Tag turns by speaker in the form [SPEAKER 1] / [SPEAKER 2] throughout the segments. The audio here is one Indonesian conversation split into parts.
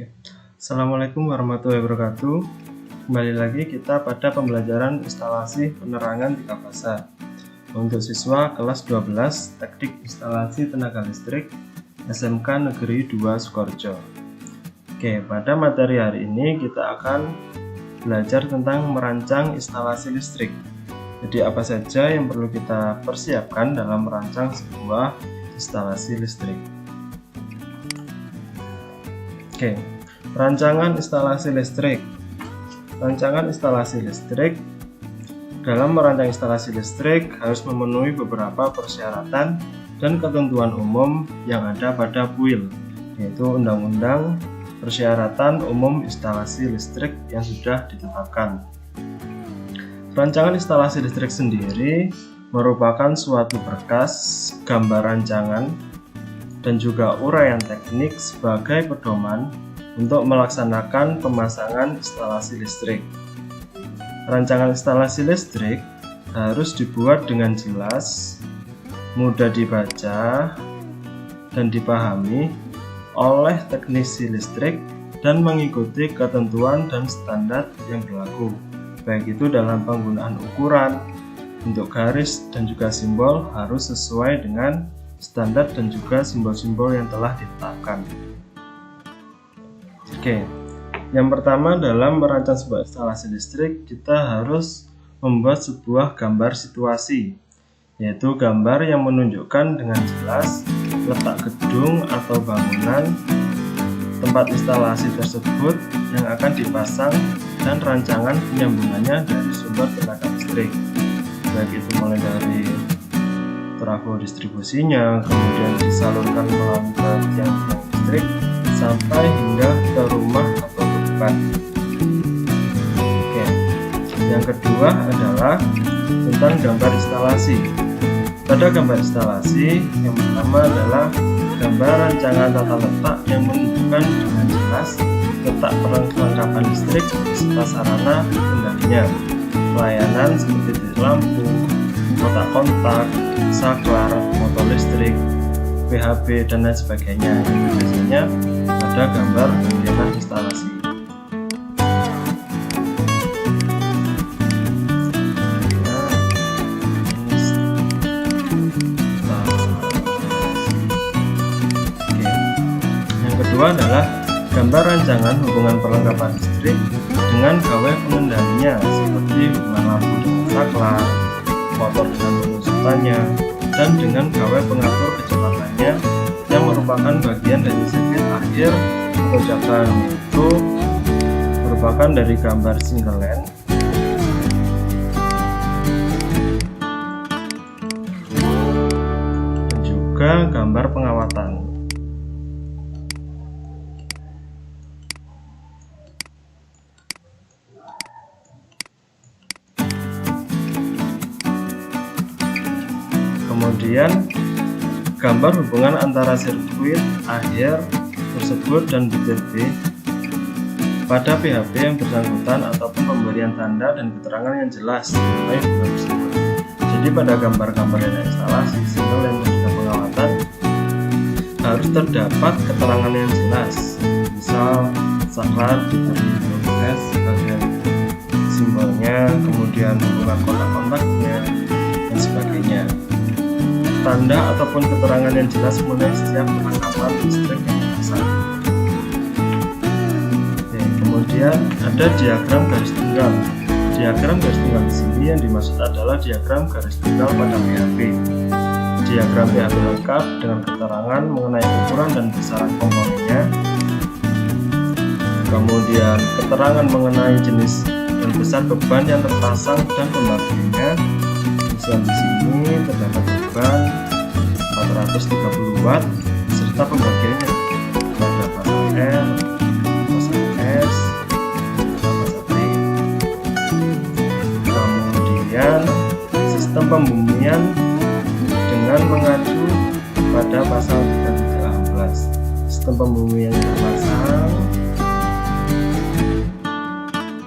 [SPEAKER 1] Oke. Assalamualaikum warahmatullahi wabarakatuh. Kembali lagi kita pada pembelajaran instalasi penerangan di Kavasa. Untuk siswa kelas 12 Teknik Instalasi Tenaga Listrik SMK Negeri 2 Sukoharjo. Oke, pada materi hari ini kita akan belajar tentang merancang instalasi listrik. Jadi apa saja yang perlu kita persiapkan dalam merancang sebuah instalasi listrik. Oke, rancangan instalasi listrik. Rancangan instalasi listrik. Dalam merancang instalasi listrik harus memenuhi beberapa persyaratan dan ketentuan umum yang ada pada PUIL, yaitu Undang-Undang Persyaratan Umum Instalasi Listrik yang sudah ditetapkan. Rancangan instalasi listrik sendiri merupakan suatu berkas, gambar rancangan, dan juga uraian teknik sebagai pedoman untuk melaksanakan pemasangan instalasi listrik. Rancangan instalasi listrik harus dibuat dengan jelas, mudah dibaca, dan dipahami oleh teknisi listrik dan mengikuti ketentuan dan standar yang berlaku, baik itu dalam penggunaan ukuran, bentuk garis, dan juga simbol harus sesuai dengan standar dan juga simbol-simbol yang telah ditetapkan. Oke, yang pertama dalam merancang sebuah instalasi listrik kita harus membuat sebuah gambar situasi, yaitu gambar yang menunjukkan dengan jelas letak gedung atau bangunan tempat instalasi tersebut yang akan dipasang dan rancangan penyambungannya dari sumber tenaga listrik, baik itu mulai dari trafo distribusinya, kemudian disalurkan melalui tiang listrik sampai hingga ke rumah atau ke depan. Oke. Yang kedua adalah tentang gambar instalasi. Pada gambar instalasi, yang pertama adalah gambar rancangan tata letak yang menunjukkan dengan jelas letak perlengkapan listrik beserta sarana kendalinya, pelayanan seperti lampu, kotak kontak, saklar, motor listrik, PHB, dan lain sebagainya. Biasanya ada gambar kegiatan instalasi. Yang kedua adalah gambar rancangan hubungan perlengkapan listrik dengan gawai pengendalinya seperti hubungan lampu dengan saklar, motor dengan pengusutannya, dan dengan gawai pengatur kecepatannya yang merupakan bagian dari sirkuit akhir pengojakan, itu merupakan dari gambar single line dan juga gambar pengawatan. Kemudian gambar hubungan antara sirkuit akhir tersebut dan butir B pada PHB yang bersangkutan ataupun pemberian tanda dan keterangan yang jelas mengenai hubungan tersebut. Jadi pada gambar-gambar yang instalasi, sinyal dan juga pengawatan harus terdapat keterangan yang jelas, misal saklar diberi S sebagai simbolnya, kemudian hubungan kontak-kontaknya, dan sebagainya. Tanda ataupun keterangan yang jelas mengenai setiap perlengkapan listrik yang dipasang. Kemudian ada diagram garis tunggal. Diagram garis tunggal di sini yang dimaksud adalah diagram garis tunggal pada PHB. Diagram PHB lengkap dengan keterangan mengenai ukuran dan besaran komponennya. Kemudian keterangan mengenai jenis dan besar beban yang terpasang dan pembagiannya. Misal di sini terdapat beban 430 watt serta pembagiannya pada pasang R, pasang S, pasang T. Kemudian sistem pembumian dengan mengacu pada pasal 318. Sistem pembumian yang terpasang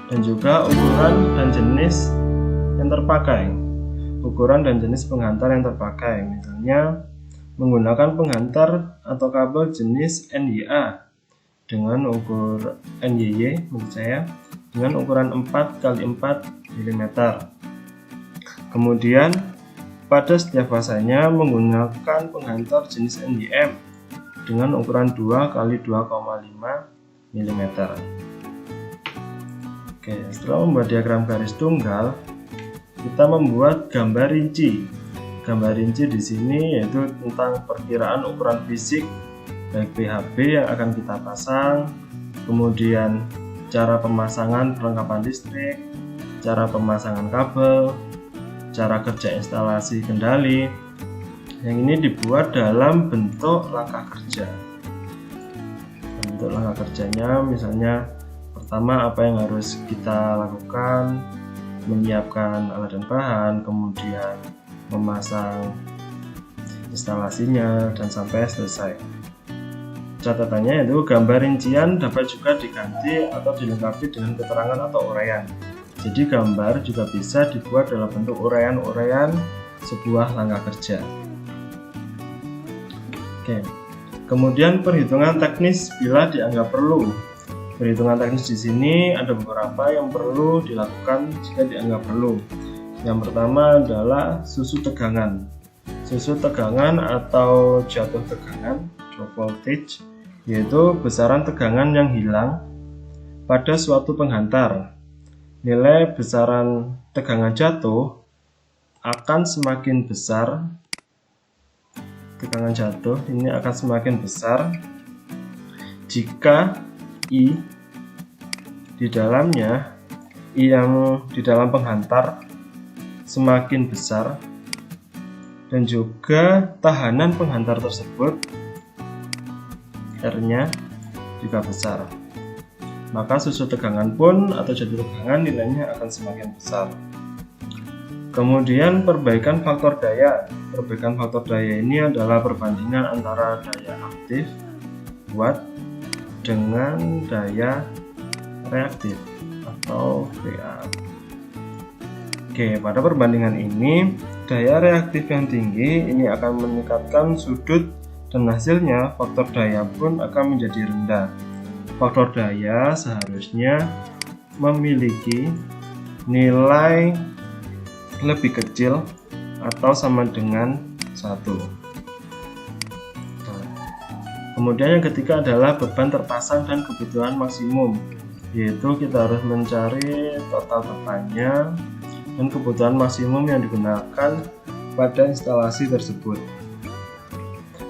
[SPEAKER 1] dan juga ukuran dan jenis yang terpakai. Ukuran dan jenis penghantar yang terpakai, misalnya menggunakan penghantar atau kabel jenis NIA dengan ukur NYY menurut saya dengan ukuran 4 x 4 mm. Kemudian pada setiap fasanya menggunakan penghantar jenis NYM dengan ukuran 2 x 2,5 mm. Oke, setelah membuat diagram garis tunggal, kita membuat gambar rinci. Gambar rinci di sini yaitu tentang perkiraan ukuran fisik baik PHB yang akan kita pasang, kemudian cara pemasangan perlengkapan listrik, cara pemasangan kabel, cara kerja instalasi kendali. Yang ini dibuat dalam bentuk langkah kerja. Bentuk langkah kerjanya misalnya pertama apa yang harus kita lakukan, menyiapkan alat dan bahan, kemudian memasang instalasinya dan sampai selesai. Catatannya itu gambar rincian dapat juga diganti atau dilengkapi dengan keterangan atau uraian. Jadi gambar juga bisa dibuat dalam bentuk uraian-uraian sebuah langkah kerja. Oke. Kemudian perhitungan teknis bila dianggap perlu. Perhitungan teknis di sini ada beberapa yang perlu dilakukan jika dianggap perlu. Yang pertama adalah susu tegangan. Susu tegangan atau jatuh tegangan, drop voltage, yaitu besaran tegangan yang hilang pada suatu penghantar. Nilai besaran tegangan jatuh akan semakin besar. Tegangan jatuh ini akan semakin besar jika I di dalamnya, I yang di dalam penghantar semakin besar dan juga tahanan penghantar tersebut R-nya juga besar. Maka susu tegangan pun atau jatuh tegangan nilainya akan semakin besar. Kemudian perbaikan faktor daya. Perbaikan faktor daya ini adalah perbandingan antara daya aktif watt dengan daya reaktif atau VA. Oke, pada perbandingan ini daya reaktif yang tinggi ini akan meningkatkan sudut dan hasilnya faktor daya pun akan menjadi rendah. Faktor daya seharusnya memiliki nilai lebih kecil atau sama dengan 1. Kemudian yang ketiga adalah beban terpasang dan kebutuhan maksimum, yaitu kita harus mencari total bebannya dan kebutuhan maksimum yang digunakan pada instalasi tersebut.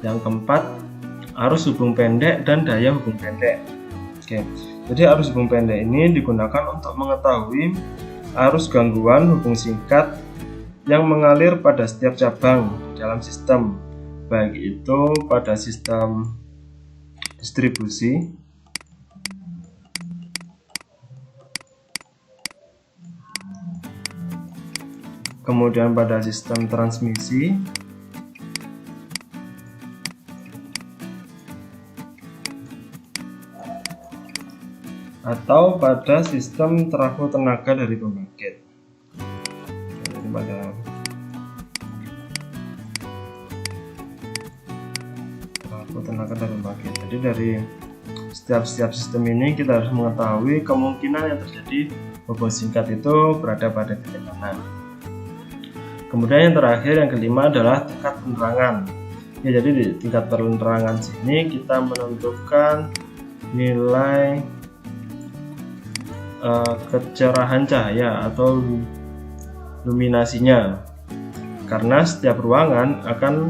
[SPEAKER 1] Yang keempat, arus hubung pendek dan daya hubung pendek. Oke, jadi arus hubung pendek ini digunakan untuk mengetahui arus gangguan hubung singkat yang mengalir pada setiap cabang dalam sistem, baik itu pada sistem distribusi, kemudian pada sistem transmisi, atau pada sistem trafo tenaga dari pembangkit. Jadi pada trafo tenaga dari pembangkit. Jadi dari setiap sistem ini kita harus mengetahui kemungkinan yang terjadi hubung singkat itu berada pada titik mana. Kemudian yang terakhir, yang kelima adalah tingkat penerangan. Ya, jadi di tingkat penerangan sini kita menentukan nilai kecerahan cahaya atau luminasinya, karena setiap ruangan akan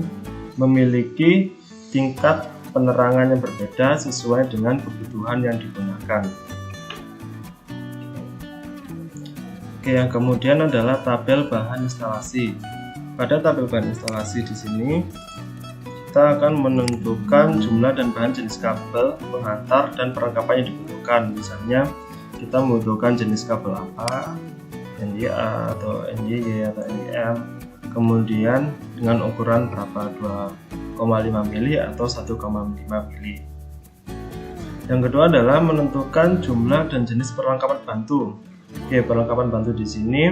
[SPEAKER 1] memiliki tingkat penerangan yang berbeda sesuai dengan kebutuhan yang digunakan. Oke, yang kemudian adalah tabel bahan instalasi. Pada tabel bahan instalasi di sini kita akan menentukan jumlah dan bahan jenis kabel, penghantar, dan perlengkapan yang dibutuhkan. Misalnya kita membutuhkan jenis kabel apa, NYA atau NYY atau NYM, kemudian dengan ukuran berapa, 2,5 mili atau 1,5 mili. Yang kedua adalah menentukan jumlah dan jenis perlengkapan bantu. Oke, perlengkapan bantu di sini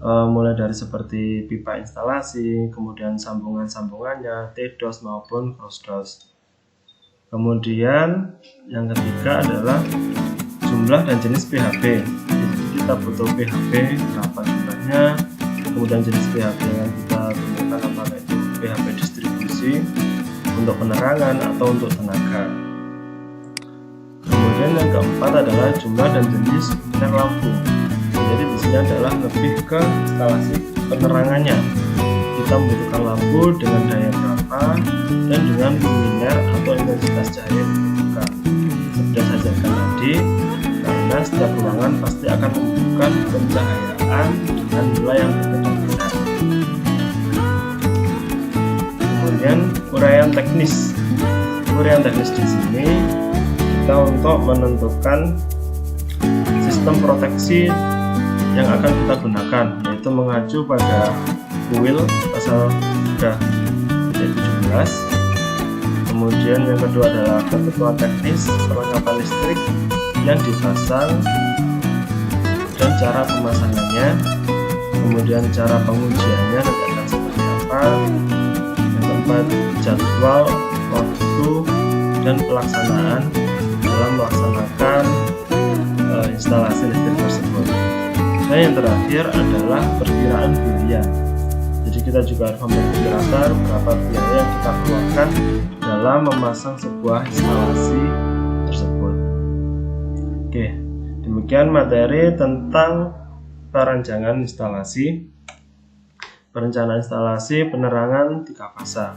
[SPEAKER 1] mulai dari seperti pipa instalasi, kemudian sambungan-sambungannya, T-DOS maupun cross-DOS. Kemudian yang ketiga adalah jumlah dan jenis PHP. Jadi kita butuh PHP berapa jumlahnya, kemudian jenis PHP yang kita temukan apakah itu PHP distribusi untuk penerangan atau untuk tenaga. Kemudian yang keempat adalah jumlah dan jenis luminaire lampu. Jadi di sini adalah lebih ke instalasi penerangannya. Kita membutuhkan lampu dengan daya berapa dan dengan luminaire atau intensitas cahaya yang dibutuhkan. Seperti saya jelaskan tadi, karena setiap ruangan pasti akan membutuhkan pencahayaan dengan nilai yang berbeda-beda. Kemudian uraian teknis. Uraian teknis di sini kita untuk menentukan sistem proteksi yang akan kita gunakan, yaitu mengacu pada UIL pasal 3.17. Kemudian yang kedua adalah ketentuan teknis perlengkapan listrik yang dipasang dan cara pemasangannya, kemudian cara pengujiannya nanti akan seperti apa, yang keempat jadwal, waktu, dan pelaksanaan dalam melaksanakan instalasi listrik tersebut. Dan yang terakhir adalah perkiraan biaya. Jadi kita juga harus memperkirakan berapa biaya yang kita keluarkan dalam memasang sebuah instalasi tersebut. Oke, demikian materi tentang perencanaan instalasi, perencanaan instalasi penerangan 3 fasa.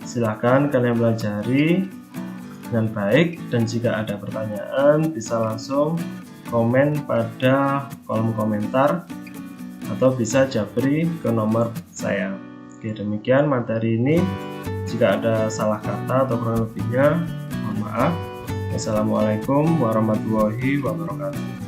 [SPEAKER 1] Silahkan kalian pelajari dengan baik, dan jika ada pertanyaan bisa langsung komen pada kolom komentar atau bisa japri ke nomor saya. Oke, demikian materi ini. Jika ada salah kata atau kurang lebihnya, mohon maaf. Wassalamualaikum warahmatullahi wabarakatuh.